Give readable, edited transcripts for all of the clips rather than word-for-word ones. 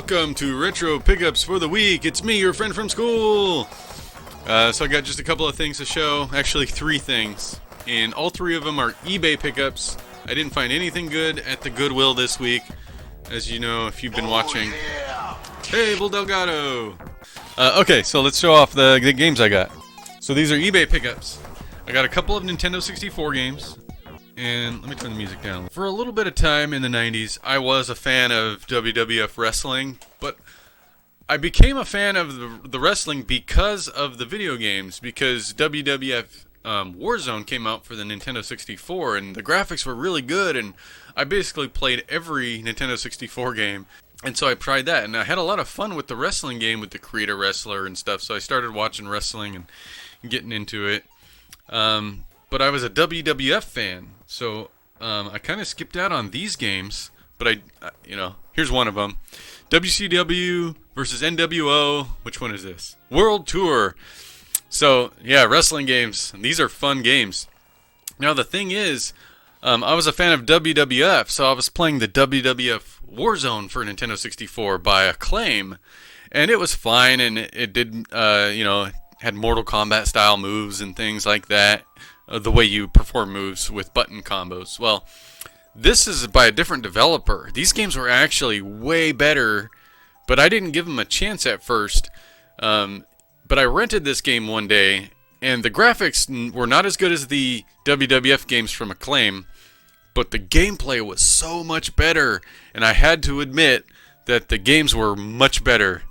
Welcome to Retro Pickups for the Week. It's me, your friend from school. So I got just a couple of things to show. Actually, 3 things. And all 3 of them are eBay pickups. I didn't find anything good at the Goodwill this week. As you know, if you've been watching. Hey, Bull Delgado. Okay, so let's show off the games I got. So these are eBay pickups. I got a couple of Nintendo 64 games. And let me turn the music down. For a little bit of time in the 90s, I was a fan of WWF wrestling, but I became a fan of the wrestling because of the video games, because WWF Warzone came out for the Nintendo 64, and the graphics were really good, and I basically played every Nintendo 64 game, and so I tried that, and I had a lot of fun with the wrestling game with the Creator Wrestler and stuff, so I started watching wrestling and getting into it. But I was a WWF fan, so I kind of skipped out on these games. But here's one of them: WCW versus NWO. Which one is this? World Tour. So yeah, wrestling games. And these are fun games. Now the thing is, I was a fan of WWF, so I was playing the WWF Warzone for Nintendo 64 by Acclaim, and it was fine, and it did, had Mortal Kombat style moves and things like that. The way you perform moves with button combos. Well, this is by a different developer. These games were actually way better, but I didn't give them a chance at first. But I rented this game one day, and the graphics were not as good as the WWF games from Acclaim, but the gameplay was so much better, and I had to admit that the games were much better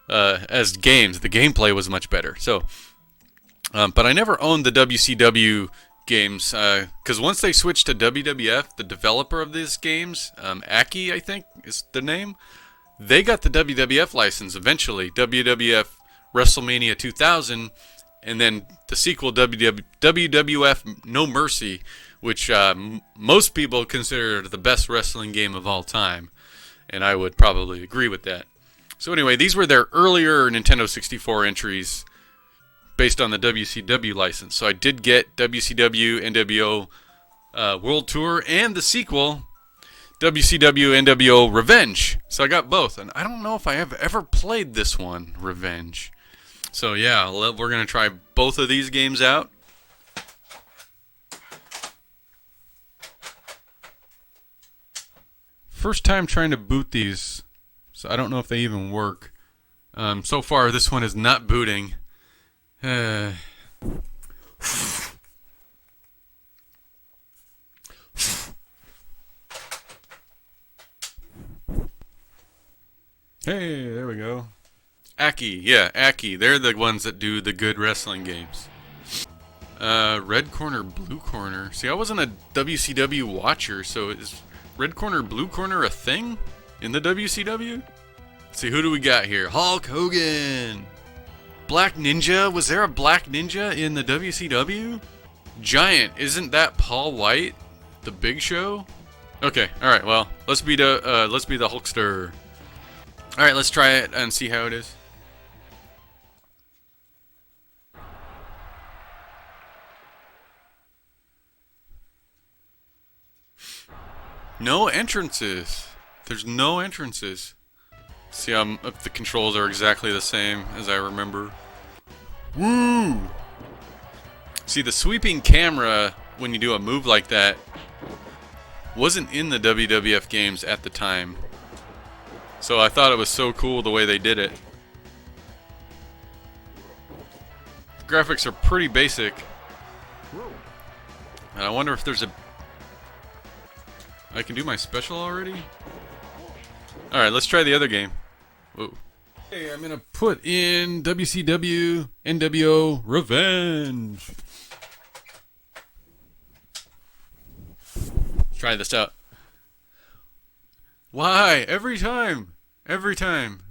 as games. The gameplay was much better. So. But I never owned the WCW games, because once they switched to WWF, the developer of these games, Aki, I think, is the name, they got the WWF license eventually, WWF WrestleMania 2000, and then the sequel, WWF No Mercy, which most people consider the best wrestling game of all time, and I would probably agree with that. So anyway, these were their earlier Nintendo 64 entries, based on the WCW license. So I did get WCW NWO World Tour and the sequel, WCW NWO Revenge. So I got both. And I don't know if I have ever played this one, Revenge. So yeah, we're going to try both of these games out. First time trying to boot these, so I don't know if they even work. So far, this one is not booting. Hey, there we go. Aki, yeah, Aki. They're the ones that do the good wrestling games. Red corner, blue corner. See, I wasn't a WCW watcher, so is red corner, blue corner a thing in the WCW? Let's see, who do we got here? Hulk Hogan. Black Ninja? Was there a Black Ninja in the WCW? Giant. Isn't that Paul White? The Big Show? Okay, alright, well, let's be the Hulkster. Alright, let's try it and see how it is. No entrances. There's no entrances. See, if the controls are exactly the same as I remember. Woo! See, the sweeping camera, when you do a move like that, wasn't in the WWF games at the time. So I thought it was so cool the way they did it. The graphics are pretty basic. And I wonder if there's a... I can do my special already? Alright, let's try the other game. Whoa. Okay, I'm gonna put in WCW NWO Revenge. Let's try this out. Why? Every time. Every time.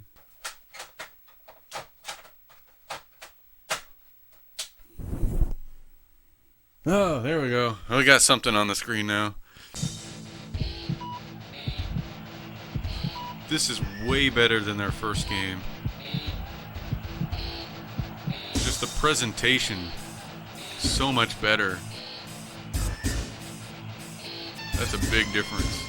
Oh, there we go. Oh, we got something on the screen now. This is way better than their first game. Just the presentation, so much better. That's a big difference.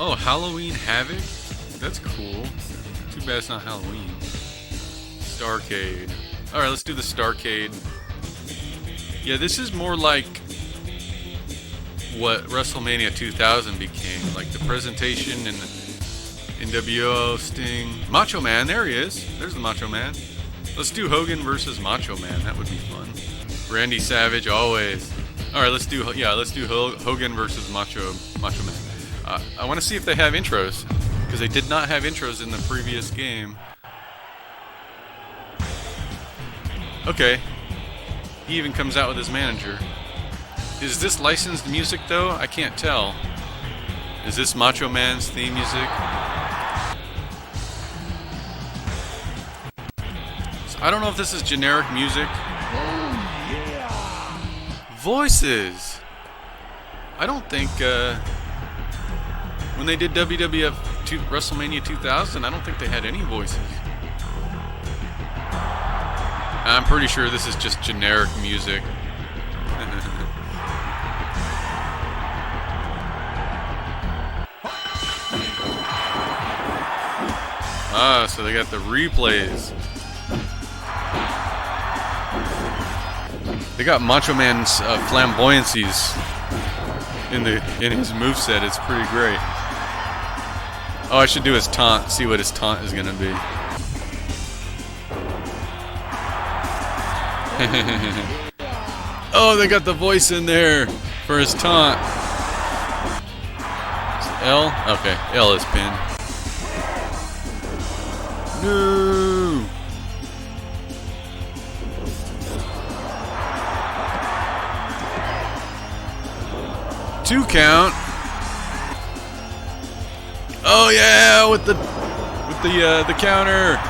Oh, Halloween Havoc? That's cool. Too bad it's not Halloween. Starcade. Alright, let's do the Starcade. Yeah, this is more like what WrestleMania 2000 became. Like the presentation and the NWO, Sting. Macho Man, there he is. There's the Macho Man. Let's do Hogan versus Macho Man. That would be fun. Randy Savage, always. Alright, let's do Hogan versus Macho Man. I want to see if they have intros, because they did not have intros in the previous game. Okay. He even comes out with his manager. Is this licensed music, though? I can't tell. Is this Macho Man's theme music? So I don't know if this is generic music. Voices! I don't think, when they did WrestleMania 2000, I don't think they had any voices. I'm pretty sure this is just generic music. So they got the replays. They got Macho Man's flamboyancies in his moveset. It's pretty great. Oh, I should do his taunt. See what his taunt is gonna be. Oh, they got the voice in there for his taunt. Is it L? Okay, L is pin. No. 2 count. Oh yeah, with the counter.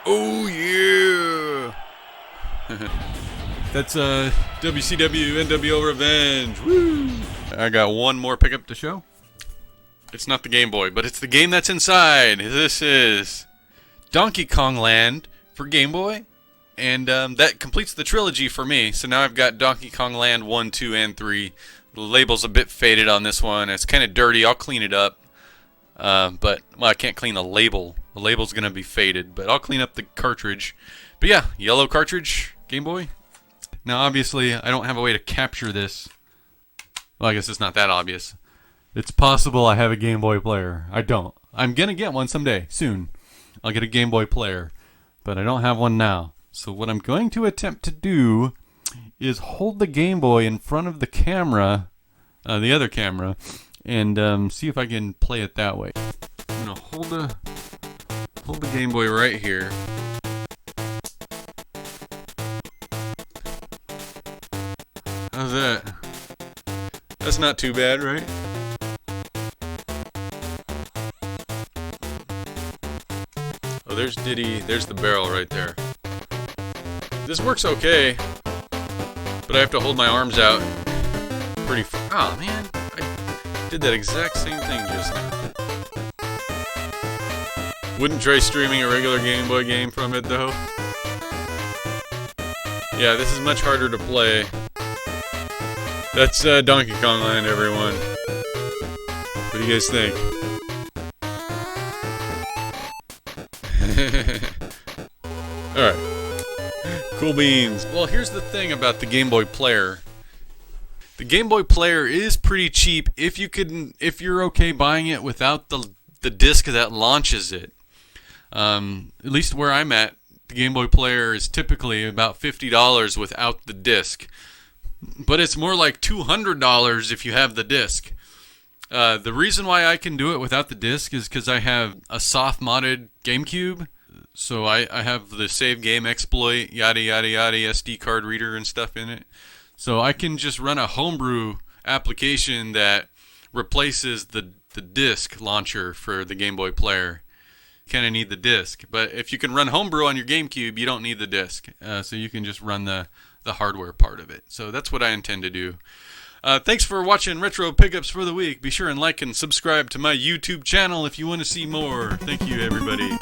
Oh yeah! That's WCW NWO Revenge. Woo! I got one more pickup to show. It's not the Game Boy, but it's the game that's inside. This is Donkey Kong Land for Game Boy, and that completes the trilogy for me. So now I've got Donkey Kong Land 1, 2, and 3. The label's a bit faded on this one. It's kind of dirty. I'll clean it up. But well, I can't clean the label. The label's gonna be faded, but I'll clean up the cartridge. But yeah, yellow cartridge, Game Boy. Now obviously I don't have a way to capture this. Well, I guess it's not that obvious. It's possible I have a Game Boy player. I don't. I'm gonna get one someday, soon. I'll get a Game Boy player, but I don't have one now. So what I'm going to attempt to do is hold the Game Boy in front of the camera, the other camera, and see if I can play it that way. I'm gonna hold the Game Boy right here. How's that? That's not too bad, right? Oh, there's Diddy. There's the barrel right there. This works okay, but I have to hold my arms out pretty far. Oh man, I did that exact same thing just now. Wouldn't try streaming a regular Game Boy game from it though. Yeah, this is much harder to play. That's Donkey Kong Land, everyone. What do you guys think? Alright. Cool beans. Well, here's the thing about the Game Boy Player. The Game Boy Player is pretty cheap if you're okay buying it without the disc that launches it. At least where I'm at, the Game Boy Player is typically about $50 without the disc. But it's more like $200 if you have the disc. The reason why I can do it without the disc is because I have a soft modded GameCube. So I have the save game exploit, yada yada yada, SD card reader and stuff in it. So I can just run a homebrew application that replaces the disc launcher for the Game Boy Player. kind of need the disc. But if you can run Homebrew on your GameCube, you don't need the disc. So you can just run the hardware part of it. So that's what I intend to do. Thanks for watching Retro Pickups for the Week. Be sure and like and subscribe to my YouTube channel if you want to see more. Thank you, everybody.